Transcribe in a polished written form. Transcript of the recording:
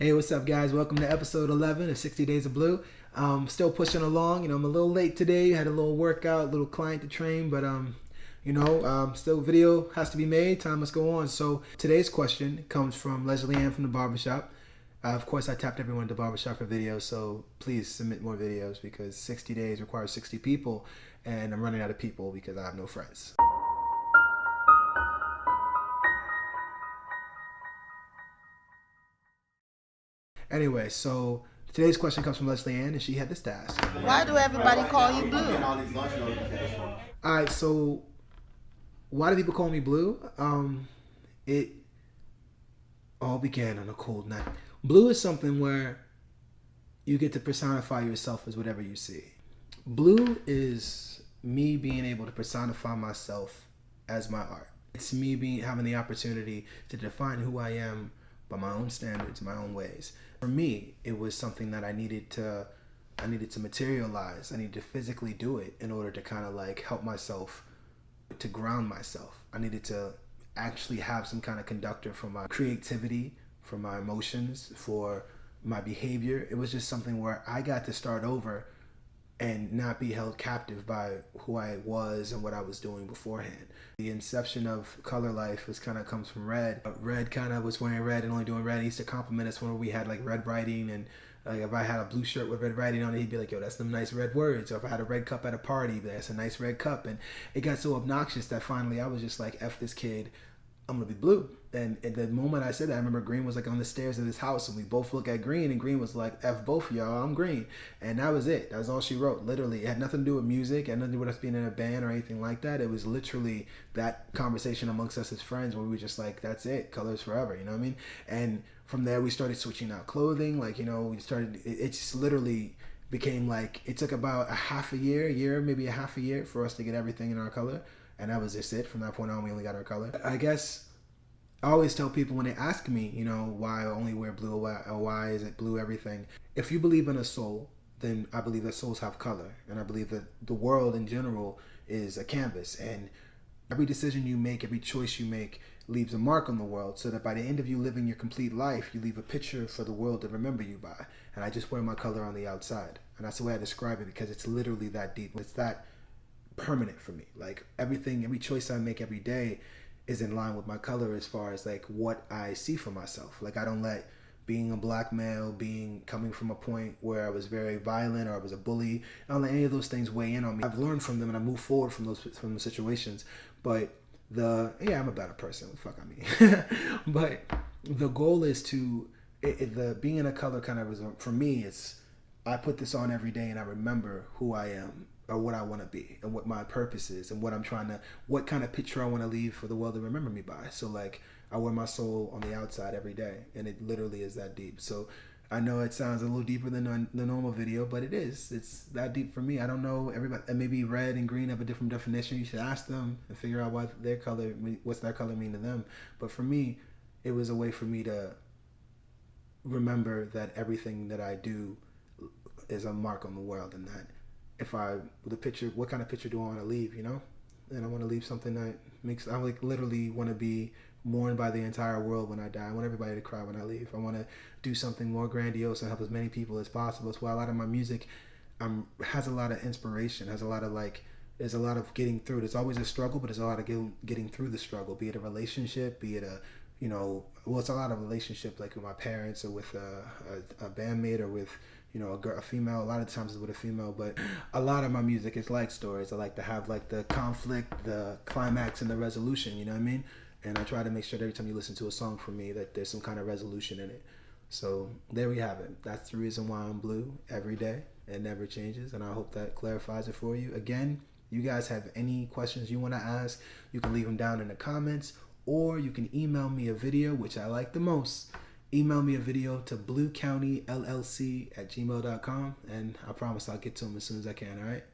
Hey, what's up, guys? Welcome to episode 11 of 60 Days of Blue. Still pushing along. I'm a little late today. Had a little workout, little client to train, but still video has to be made. Time must go on. So today's question comes from Leslie Ann from the barbershop. Of course, I tapped everyone at the barbershop for videos, so please submit more videos because 60 days requires 60 people, and I'm running out of people because I have no friends. Anyway, so today's question comes from Leslie Ann, and she had this to ask. Why do everybody call you Blue? All right, so why do people call me Blue? It all began on a cold night. Blue is something where you get to personify yourself as whatever you see. Blue is me being able to personify myself as my art. It's me having the opportunity to define who I am by my own standards, my own ways. For me, it was something that I needed to materialize. I needed to physically do it in order to kind of like help myself to ground myself. I needed to actually have some kind of conductor for my creativity, for my emotions, for my behavior. It was just something where I got to start over and not be held captive by who I was and what I was doing beforehand. The inception of Color Life comes from Red. Red kind of was wearing red and only doing red. He used to compliment us when we had like red writing, and if I had a blue shirt with red writing on it, he'd be like, yo, that's some nice red words. Or if I had a red cup at a party, he'd be like, that's a nice red cup. And it got so obnoxious that finally I was just like, F this kid, I'm gonna be blue. And at the moment I said that, I remember Green was like on the stairs of his house, and we both looked at Green, and Green was like, F both of y'all, I'm Green. And that was it. That was all she wrote. Literally, it had nothing to do with music, it had nothing to do with us being in a band or anything like that. It was literally that conversation amongst us as friends where we were just like, that's it, colors forever, you know what I mean? And from there we started switching out clothing, it just literally became like, it took about maybe a half a year for us to get everything in our color. And that was just it. From that point on, we only got our color. I guess I always tell people when they ask me, why I only wear blue or why is it blue everything. If you believe in a soul, then I believe that souls have color. And I believe that the world in general is a canvas. And every decision you make, every choice you make leaves a mark on the world, so that by the end of you living your complete life, you leave a picture for the world to remember you by. And I just wear my color on the outside. And that's the way I describe it, because it's literally that deep. It's that permanent for me. Like every choice I make every day is in line with my color as far as like what I see for myself. Like I don't let being a black male, coming from a point where I was very violent or I was a bully, I don't let any of those things weigh in on me. I've learned from them and I move forward from the situations. But I'm a better person. Fuck I mean. But the goal is to being in a color kind of was, for me, it's I put this on every day and I remember who I am, or what I want to be, and what my purpose is, and what kind of picture I want to leave for the world to remember me by. So like I wear my soul on the outside every day, and it literally is that deep. So I know it sounds a little deeper than the normal video, but it is. It's that deep for me. I don't know, everybody, and maybe red and green have a different definition. You should ask them and figure out what's their color mean to them. But for me, it was a way for me to remember that everything that I do is a mark on the world, and that what kind of picture do I want to leave, And I want to leave something that I literally want to be mourned by the entire world when I die. I want everybody to cry when I leave. I want to do something more grandiose and help as many people as possible. That's why a lot of my music has a lot of inspiration, there's a lot of getting through. There's always a struggle, but there's a lot of getting through the struggle, be it a relationship, be it it's a lot of relationship, like with my parents or with a bandmate or with a female. A lot of times it's with a female, but a lot of my music is like stories. I like to have like the conflict, the climax, and the resolution, you know what I mean? And I try to make sure that every time you listen to a song from me that there's some kind of resolution in it. So there we have it. That's the reason why I'm blue every day. It never changes, and I hope that clarifies it for you. Again, you guys have any questions you want to ask, you can leave them down in the comments, or you can email me a video, which I like the most. Email me a video to BLUEcountyLLC@gmail.com, and I promise I'll get to them as soon as I can, all right?